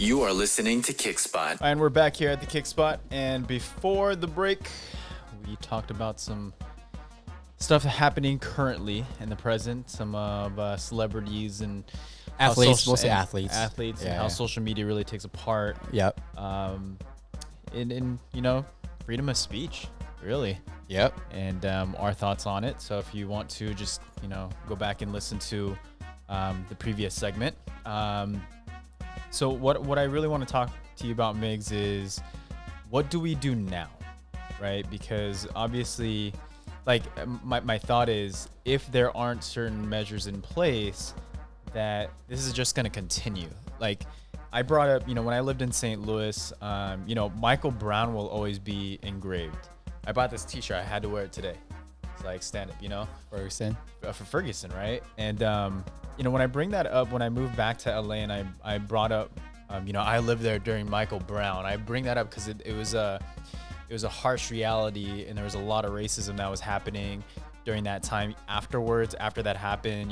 You are listening to Kickspot. And we're back here at the Kickspot. And before the break, we talked about some stuff happening currently in the present. Some of celebrities and athletes, mostly athletes. Athletes and how social media really takes a part. Yep. In you know, freedom of speech, really. Yep. And our thoughts on it. So if you want to just, go back and listen to the previous segment. So what I really want to talk to you about, Migs, is what do we do now, right? Because obviously, like my thought is if there aren't certain measures in place, that this is just going to continue. Like I brought up, when I lived in St. Louis, Michael Brown will always be engraved. I bought this T-shirt. I had to wear it today. It's like stand up, Ferguson. For Ferguson, right? And when I bring that up, when I moved back to LA and I brought up, I lived there during Michael Brown. I bring that up because it was a harsh reality, and there was a lot of racism that was happening during that time. Afterwards, after that happened,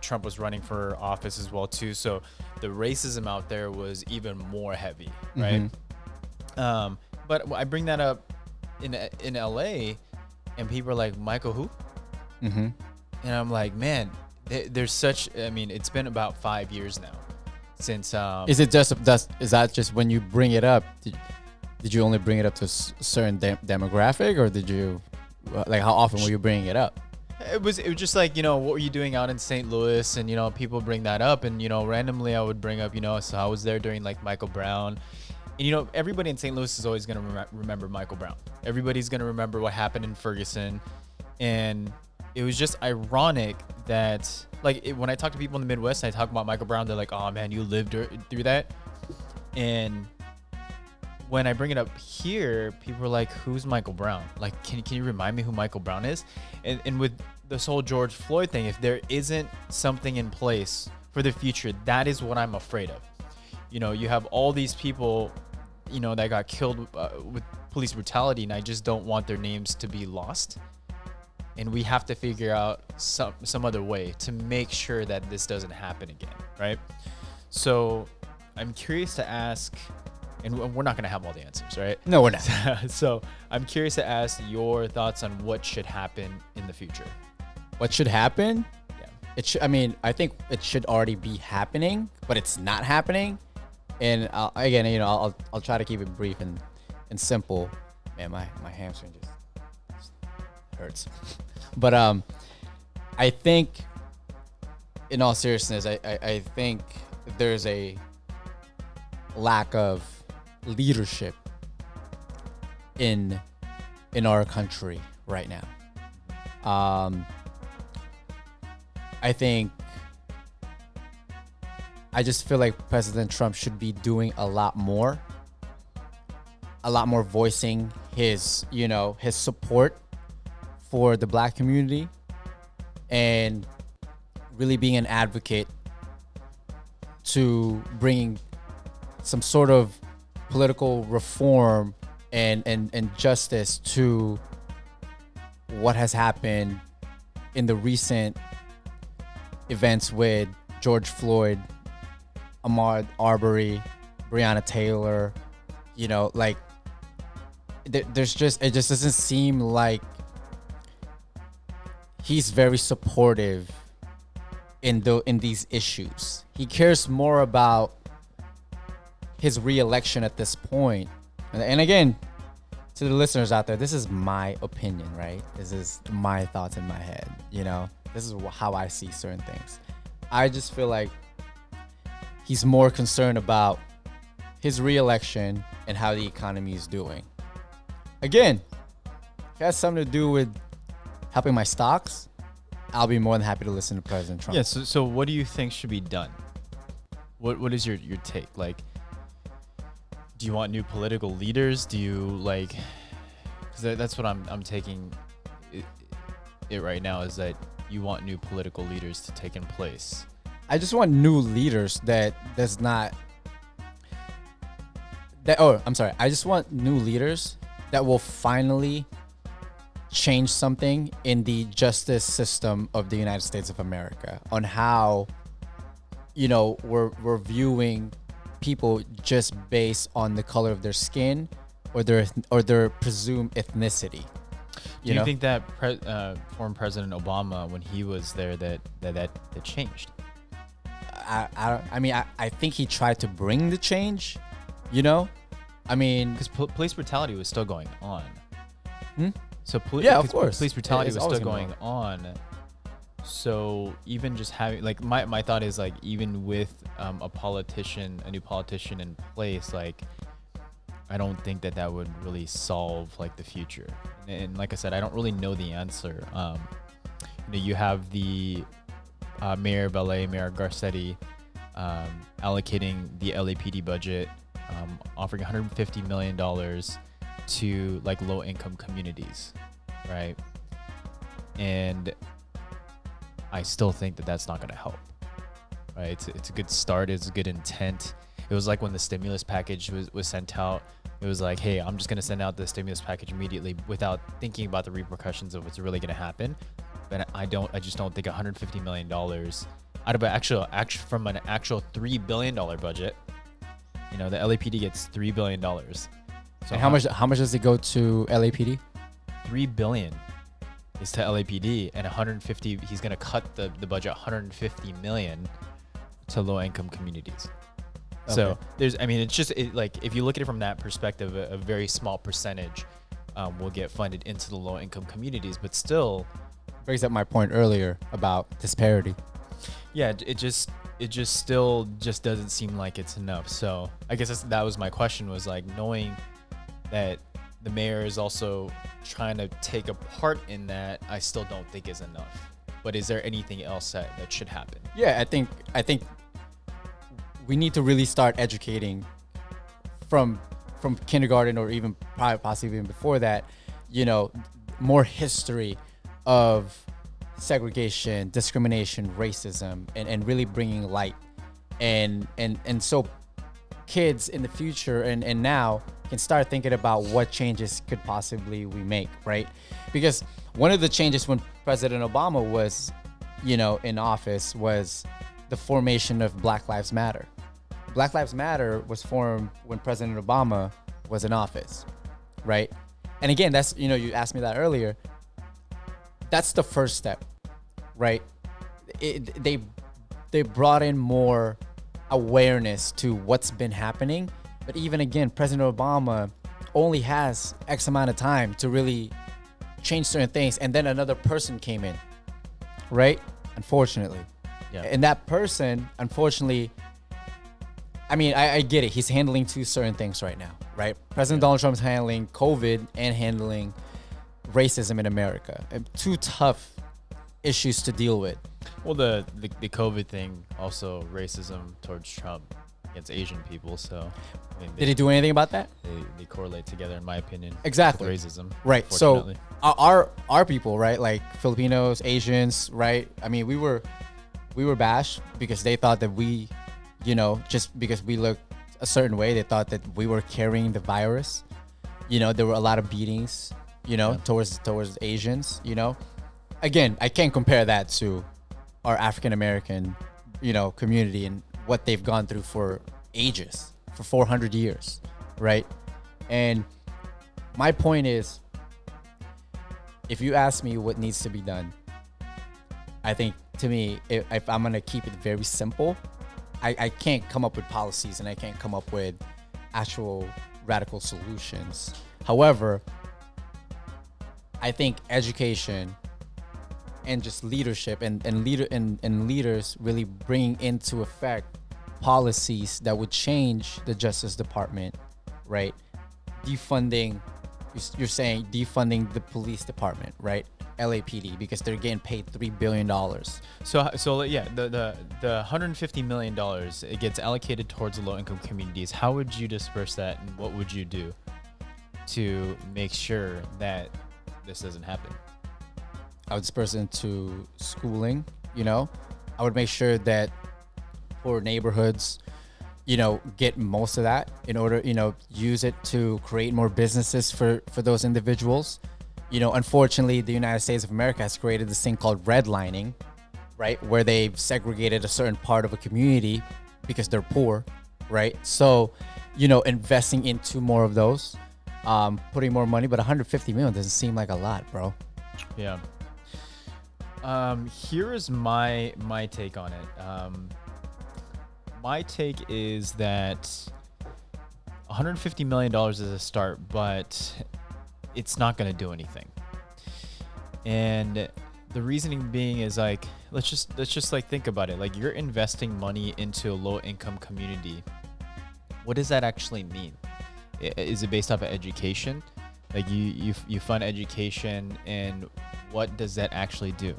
Trump was running for office as well too. So the racism out there was even more heavy, right? Mm-hmm. But I bring that up in LA, and people are like, Michael who? Mm-hmm. And I'm like, man, there's such. I mean, it's been about 5 years now since. Is that just when you bring it up? Did you only bring it up to a certain demographic, or did you like how often were you bringing it up? It was just like, what were you doing out in St. Louis? And people bring that up, and randomly I would bring up, so I was there during like Michael Brown. And everybody in St. Louis is always going to remember Michael Brown. Everybody's going to remember what happened in Ferguson. And it was just ironic that, when I talk to people in the Midwest and I talk about Michael Brown, they're like, oh man, you lived through that. And when I bring it up here, people are like, who's Michael Brown? Like, can you remind me who Michael Brown is? And with this whole George Floyd thing, if there isn't something in place for the future, that is what I'm afraid of. You have all these people, that got killed with police brutality, and I just don't want their names to be lost. And we have to figure out some other way to make sure that this doesn't happen again, right? So I'm curious to ask, and we're not going to have all the answers, right? No, we're not. So I'm curious to ask your thoughts on what should happen in the future. What should happen? Yeah. I think it should already be happening, but it's not happening. And I'll try to keep it brief and simple. Man, my hamstring just hurts. But I think, in all seriousness, I think there's a lack of leadership in our country right now. I just feel like President Trump should be doing a lot more voicing his support for the black community and really being an advocate to bringing some sort of political reform and justice to what has happened in the recent events with George Floyd, Ahmaud Arbery, Breonna Taylor. It just doesn't seem like he's very supportive in these issues. He cares more about his re-election at this point. And again, to the listeners out there, this is my opinion, right? This is my thoughts in my head. This is how I see certain things. I just feel like he's more concerned about his re-election and how the economy is doing. Again, if it has something to do with helping my stocks, I'll be more than happy to listen to President Trump. Yeah. So what do you think should be done? What is your take? Like, do you want new political leaders? Do you because that's what I'm taking it right now, is that you want new political leaders to take in place. I just want new leaders I just want new leaders that will finally change something in the justice system of the United States of America on how, we're viewing people just based on the color of their skin or their presumed ethnicity. Do you think that former President Obama, when he was there, that changed? I think he tried to bring the change, you know? I mean, because police brutality was still going on. So of course, police brutality was still going go on. So even just having, like, my thought is, like, even with a new politician in place, like, I don't think that would really solve, like, the future. And like I said, I don't really know the answer. You have the mayor of LA, Mayor Garcetti, allocating the LAPD budget, offering $150 million to, like, low-income communities, right? And I still think that's not going to help, right? It's a good start. It's a good intent. It was like when the stimulus package was sent out. It was like, hey, I'm just going to send out the stimulus package immediately without thinking about the repercussions of what's really going to happen. But I just don't think $150 million out of from an actual $3 billion budget, the LAPD gets $3 billion. So and how much does it go to LAPD? $3 billion is to LAPD, and 150. He's going to cut the budget 150 million to low-income communities. Okay. So it's just like, if you look at it from that perspective, a very small percentage will get funded into the low-income communities, but still brings up my point earlier about disparity. Yeah, it just still doesn't seem like it's enough. So I guess that was my question, was like, knowing that the mayor is also trying to take a part in that, I still don't think is enough. But is there anything else that should happen? Yeah, I think we need to really start educating from kindergarten, or even possibly even before that, more history of segregation, discrimination, racism, and really bringing light. And so kids in the future and now can start thinking about what changes could possibly we make, right? Because one of the changes when President Obama was, in office, was the formation of Black Lives Matter. Black Lives Matter was formed when President Obama was in office, right? And again, that's, you asked me that earlier. That's the first step, right? They brought in more awareness to what's been happening. But even again, President Obama only has X amount of time to really change certain things. And then another person came in, right? Unfortunately. Yeah. And that person, unfortunately, I get it. He's handling two certain things right now, right? President Donald Trump is handling COVID and handling racism in America. Two tough issues to deal with. Well, the COVID thing, also racism towards Trump against Asian people. So, did he do anything about that? They correlate together, in my opinion. Exactly. With racism. Right. So our people, right? Like Filipinos, Asians, right? We were bashed because they thought that we, just because we looked a certain way, they thought that we were carrying the virus. There were a lot of beatings, towards Asians, Again, I can't compare that to our African American, community and what they've gone through for ages, for 400 years, right? And my point is, if you ask me what needs to be done, I think, to me, if I'm going to keep it very simple, I can't come up with policies and I can't come up with actual radical solutions. However, I think education and just leadership and leaders really bringing into effect policies that would change the Justice Department, right? Defunding, you're saying defunding the police department, right? LAPD, because they're getting paid $3 billion. So yeah, the $150 million, it gets allocated towards the low-income communities. How would you disperse that, and what would you do to make sure that this doesn't happen? I would disperse it into schooling, I would make sure that poor neighborhoods, get most of that in order, use it to create more businesses for those individuals. Unfortunately, the United States of America has created this thing called redlining, right? Where they've segregated a certain part of a community because they're poor, right? So, investing into more of those, putting more money, but 150 million doesn't seem like a lot, bro. Yeah. Here is my take on it. My take is that $150 million is a start, but it's not going to do anything. And the reasoning being is like, let's just like think about it. Like, you're investing money into a low income community. What does that actually mean? Is it based off of education? Like, you fund education, and what does that actually do?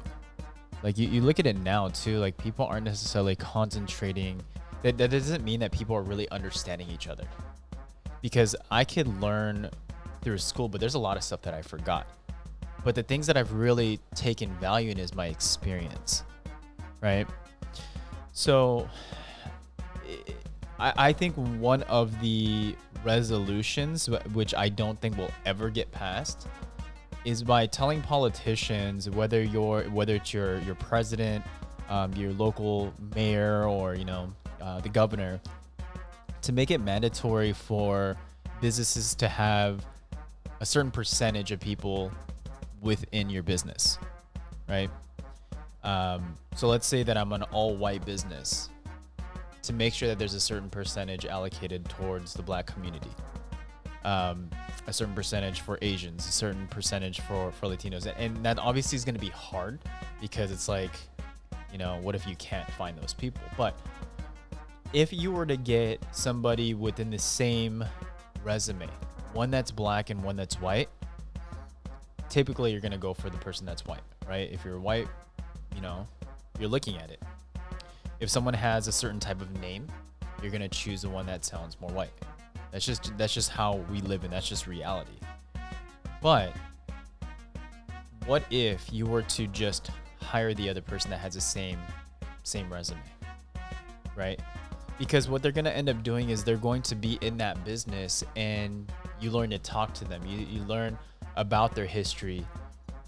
Like, you look at it now too, like, people aren't necessarily concentrating. That doesn't mean that people are really understanding each other, because I could learn through school, but there's a lot of stuff that I forgot. But the things that I've really taken value in is my experience, right? So I think one of the resolutions, which I don't think will ever get passed, is by telling politicians, whether it's your president, your local mayor, or the governor, to make it mandatory for businesses to have a certain percentage of people within your business, right? So let's say that I'm an all-white business, to make sure that there's a certain percentage allocated towards the Black community, a certain percentage for Asians, a certain percentage for Latinos. And that obviously is going to be hard, because it's like, what if you can't find those people? But if you were to get somebody within the same resume, one that's Black and one that's white, typically you're going to go for the person that's white, right? If you're white, you're looking at it. If someone has a certain type of name, you're going to choose the one that sounds more white. That's just how we live, and that's just reality. But what if you were to just hire the other person that has the same resume, right? Because what they're going to end up doing is they're going to be in that business, and you learn to talk to them. You learn about their history.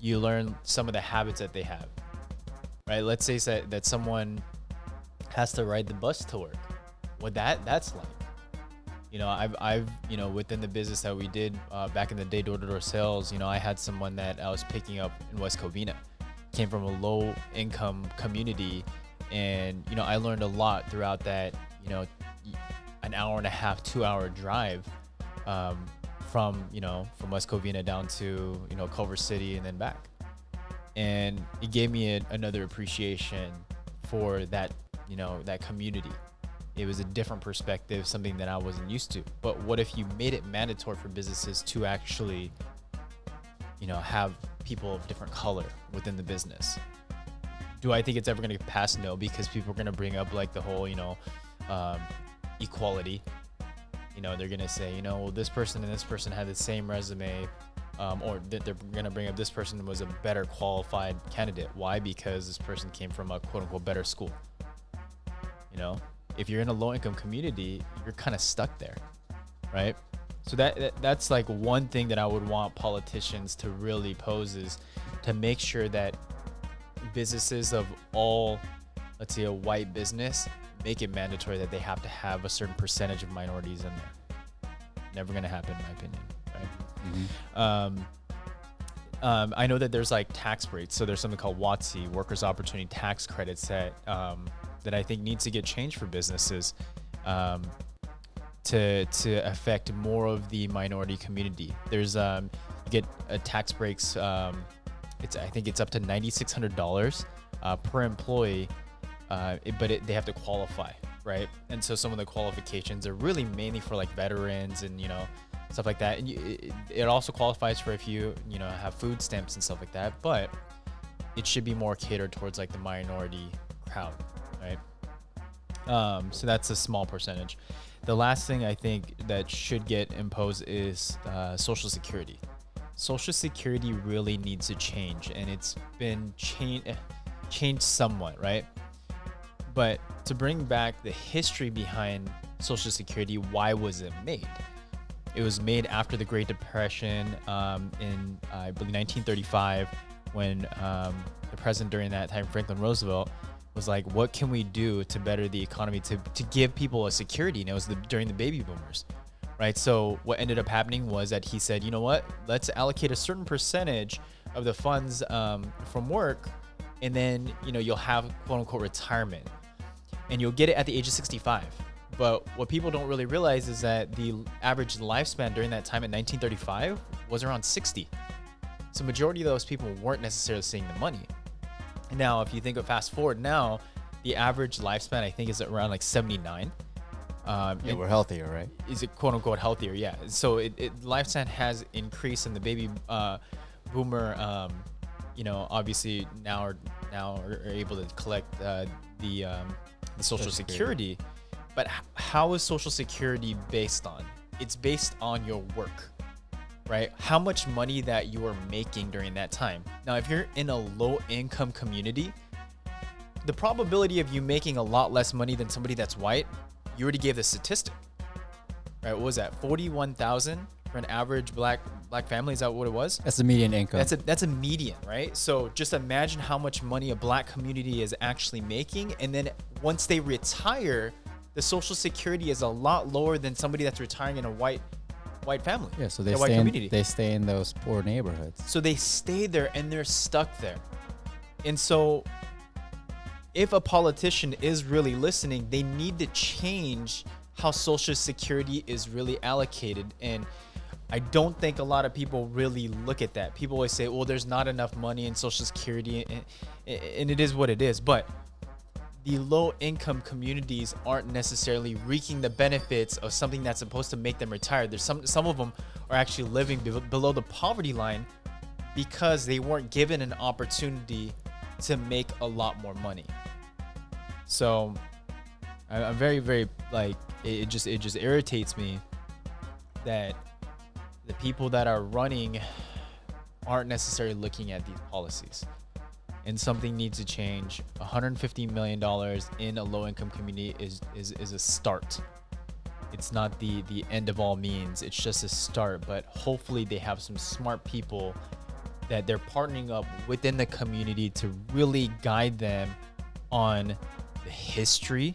You learn some of the habits that they have, right? Let's say that someone has to ride the bus to work. What that's like. I've within the business that we did back in the day, door-to-door sales, I had someone that I was picking up in West Covina, came from a low income community, and I learned a lot throughout that, an hour and a half, 2 hour drive from West Covina down to Culver City and then back. And it gave me another appreciation for that that community. It was a different perspective, something that I wasn't used to. But what if you made it mandatory for businesses to actually have people of different color within the business? Do I think it's ever going to get passed? No, because people are going to bring up like the whole equality. They're going to say, well, this person and this person had the same resume, or that they're going to bring up this person was a better qualified candidate. Why? Because this person came from a quote unquote better school. If you're in a low income community, you're kind of stuck there, right? So that's like one thing that I would want politicians to really pose, is to make sure that businesses of all, let's say a white business, make it mandatory that they have to have a certain percentage of minorities in there. Never going to happen, in my opinion, right? Mm-hmm. I know that there's like tax breaks. So there's something called WOTC, Workers' Opportunity Tax Credits, that I think needs to get changed for businesses to affect more of the minority community. There's you get tax breaks. I think it's up to $9,600 per employee, but they have to qualify, right? And so some of the qualifications are really mainly for like veterans and stuff like that. And it also qualifies for if you have food stamps and stuff like that. But it should be more catered towards like the minority crowd, right? So that's a small percentage. The last thing I think that should get imposed is Social Security. Social Security really needs to change, and it's been changed somewhat, right? But to bring back the history behind Social Security, why was it made? It was made after the Great Depression in, I believe, 1935, when the president during that time, Franklin Roosevelt, was like, what can we do to better the economy to give people a security? And it was during the baby boomers, right? So what ended up happening was that he said, you know what, let's allocate a certain percentage of the funds from work, and then, you know, you'll have quote unquote retirement, and you'll get it at the age of 65. But what people don't really realize is that the average lifespan during that time in 1935 was around 60. So majority of those people weren't necessarily seeing the money. Now, if you think of fast forward now, the average lifespan I think is around like 79. Yeah, we're healthier, right? Is it quote unquote healthier? Yeah. So lifespan has increased, and the baby boomer, you know, obviously now are able to collect the Social Security. But how is Social Security based on? It's based on your work, right? How much money that you are making during that time. Now, if you're in a low income community, the probability of you making a lot less money than somebody that's white, you already gave the statistic, right? What was that? 41,000 for an average black family. Is that what it was? That's the median income. That's a median, right? So just imagine how much money a black community is actually making, and then once they retire, the Social Security is a lot lower than somebody that's retiring in a white family. Yeah, so they stay in those poor neighborhoods. So they stay there and they're stuck there. And so if a politician is really listening, they need to change how Social Security is really allocated. And I don't think a lot of people really look at that. People always say, well, there's not enough money in Social Security, and it is what it is. But the low income communities aren't necessarily reaping the benefits of something that's supposed to make them retire. There's some of them are actually living below the poverty line because they weren't given an opportunity to make a lot more money. So I'm very, very like, it just irritates me that the people that are running aren't necessarily looking at these policies. And something needs to change. $150 million in a low-income community is a start. It's not the end of all means. It's just a start. But hopefully they have some smart people that they're partnering up within the community to really guide them on the history,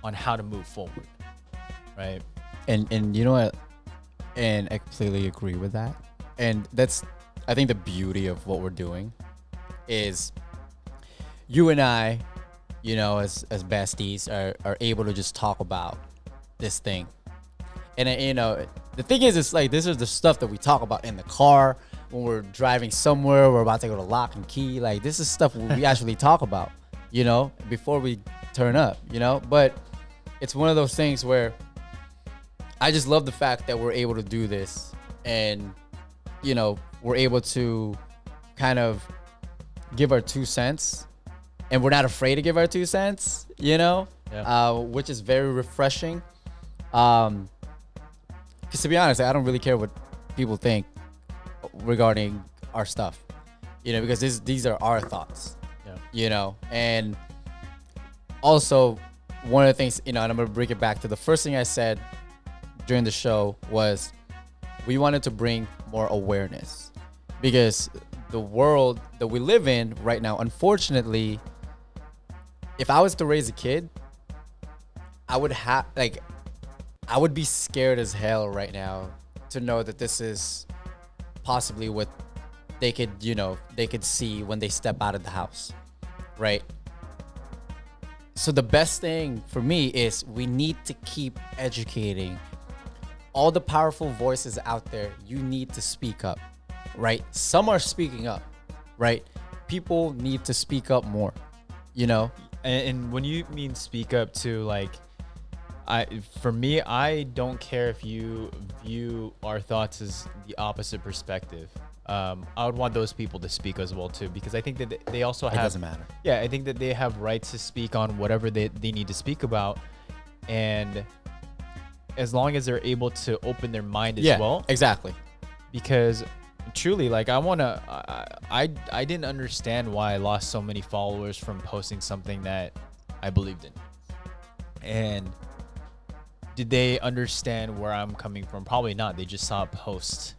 on how to move forward, right? And you know what? And I completely agree with that. And that's, I think, the beauty of what we're doing is you and I, you know, as besties are able to just talk about this thing. And you know, the thing is, it's like, this is the stuff that we talk about in the car when we're driving somewhere, we're about to go to lock and key. Like, this is stuff we actually talk about, you know, before we turn up, you know. But it's one of those things where I just love the fact that we're able to do this, and, you know, we're able to kind of give our 2 cents, and we're not afraid to give our 2 cents, you know, which is very refreshing. Because to be honest, I don't really care what people think regarding our stuff, you know, because these are our thoughts, you know. And also, one of the things, you know, and I'm going to bring it back to the first thing I said during the show was we wanted to bring more awareness, because the world that we live in right now, unfortunately, if I was to raise a kid, I would be scared as hell right now to know that this is possibly what they could see when they step out of the house, right? So the best thing for me is we need to keep educating all the powerful voices out there. You need to speak up, right? Some are speaking up, right? People need to speak up more, you know? And when you mean speak up too, like, for me, I don't care if you view our thoughts as the opposite perspective. I would want those people to speak as well too, because I think that they also have. It doesn't matter. Yeah, I think that they have rights to speak on whatever they need to speak about, and as long as they're able to open their mind as well. Exactly. Because truly, like, I didn't understand why I lost so many followers from posting something that I believed in. And did they understand where I'm coming from? Probably not. They just saw a post,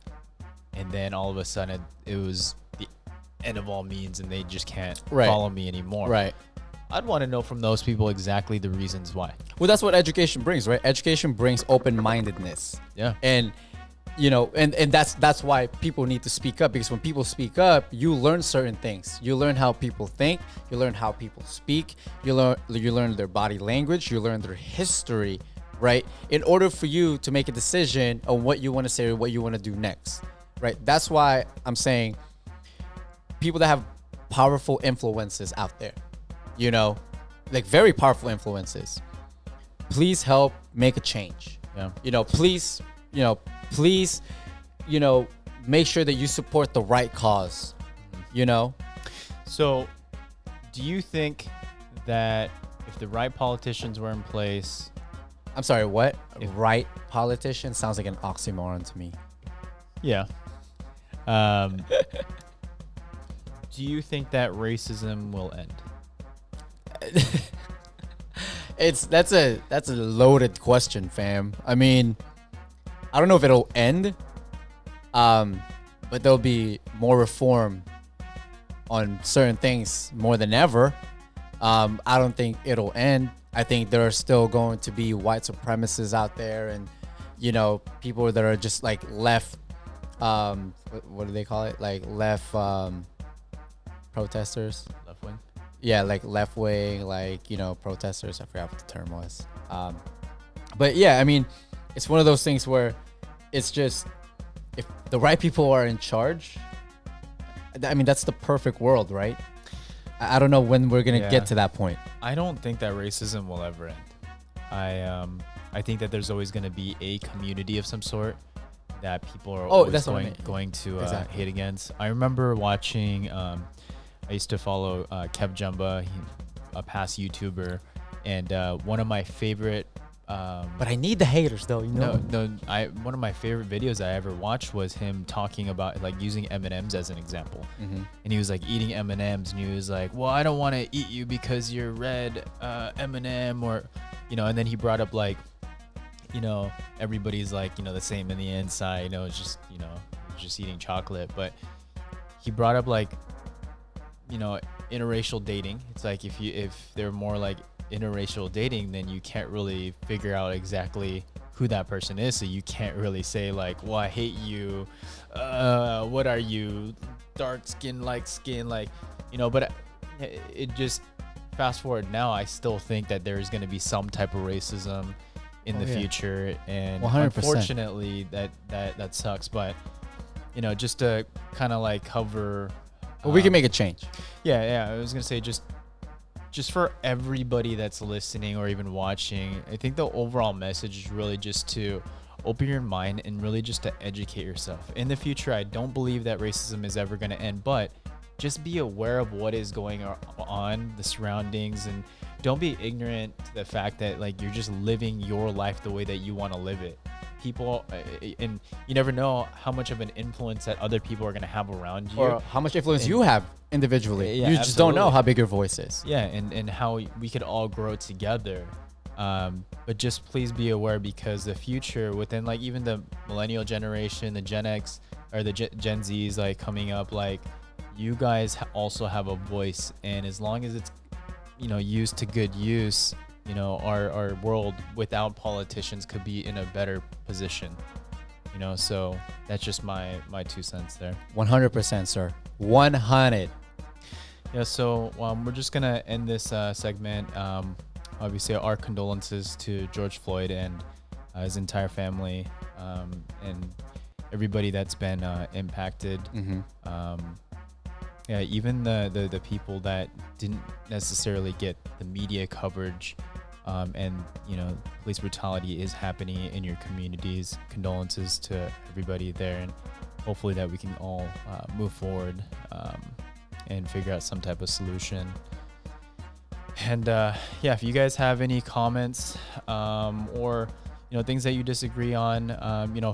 and then all of a sudden it was the end of all means, and they just can't follow me anymore. Right. I'd want to know from those people exactly the reasons why. Well, that's what education brings, right? Education brings open-mindedness. Yeah. And and that's why people need to speak up, because when people speak up, you learn certain things. You learn how people think, you learn how people speak, you learn their body language, you learn their history, right? In order for you to make a decision on what you want to say or what you want to do next, right? That's why I'm saying people that have powerful influences out there, like very powerful influences, please help make a change. Yeah. Please, please, make sure that you support the right cause, So, do you think that if the right politicians were in place, I'm sorry, what? Right politician sounds like an oxymoron to me. yeah, do you think that racism will end? That's a loaded question, fam. I mean, I don't know if it'll end, but there'll be more reform on certain things more than ever. I don't think it'll end. I think there are still going to be white supremacists out there, and people that are just like left. What do they call it? Like left protesters. Left wing. Yeah, like left wing, like protesters. I forgot what the term was. But yeah, I mean, it's one of those things where it's just, if the right people are in charge, I mean, that's the perfect world, right? I don't know when we're gonna get to that point. I don't think that racism will ever end. I think that there's always going to be a community of some sort that people are always going to hate against. I remember watching. I used to follow Kev Jumba, a past YouTuber, and one of my favorite. But I need the haters, though. One of my favorite videos I ever watched was him talking about like using M&Ms as an example, and he was like eating M&Ms, and he was like, "Well, I don't want to eat you because you're red M&M," or and then he brought up like, everybody's like the same in the inside, it's just just eating chocolate, but he brought up like interracial dating. It's like if they're more like interracial dating, then you can't really figure out exactly who that person is, so you can't really say like, well, I hate you, what are you, dark skin, light skin, like but it just fast forward now, I still think that there's going to be some type of racism in the future, and 100%. Unfortunately that sucks, but just to kind of like cover, we can make a change. Yeah, I was gonna say just for everybody that's listening or even watching, I think the overall message is really just to open your mind and really just to educate yourself. In the future, I don't believe that racism is ever going to end, but just be aware of what is going on, the surroundings, and don't be ignorant to the fact that like you're just living your life the way that you want to live it. People, and you never know how much of an influence that other people are going to have around you, or how much influence you have individually. Yeah, you just don't know how big your voice is. Yeah, and how we could all grow together. But just please be aware, because the future within like even the millennial generation, the Gen X or the Gen Zs like coming up, like you guys also have a voice, and as long as it's used to good use, our world without politicians could be in a better position. So that's just my 2 cents there. 100%, sir. 100. Yeah, so we're just gonna end this segment. Obviously, our condolences to George Floyd and his entire family, and everybody that's been impacted. Yeah, even the people that didn't necessarily get the media coverage, and police brutality is happening in your communities. Condolences to everybody there, and hopefully that we can all move forward and figure out some type of solution. And if you guys have any comments or things that you disagree on,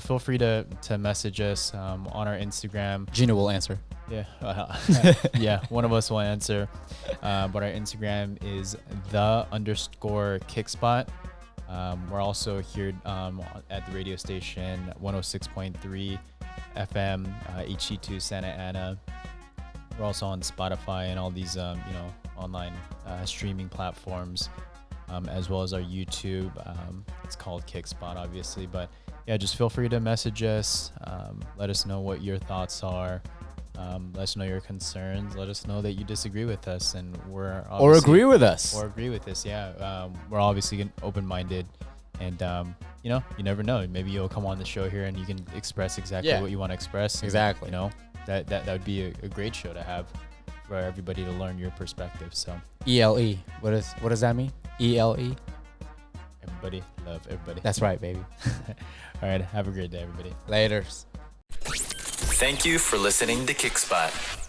feel free to message us on our Instagram. Jinu will answer. Yeah, yeah, one of us will answer. But our Instagram is _Kickspot. We're also here at the radio station 106.3 FM, HD2 Santa Ana. We're also on Spotify and all these, online streaming platforms, as well as our YouTube. It's called Kickspot, obviously. But yeah, just feel free to message us. Let us know what your thoughts are. Let us know your concerns. Let us know that you disagree with us, and we're Or agree with us. or agree with us. Yeah, we're obviously open-minded, and you never know. Maybe you'll come on the show here and you can express exactly what you want to express. And, Exactly. That would be a great show to have for everybody to learn your perspective. So ELE. What does that mean? ELE. everybody love everybody. That's right, baby. All right, have a great day, everybody. Laters. Thank you for listening to Kickspot.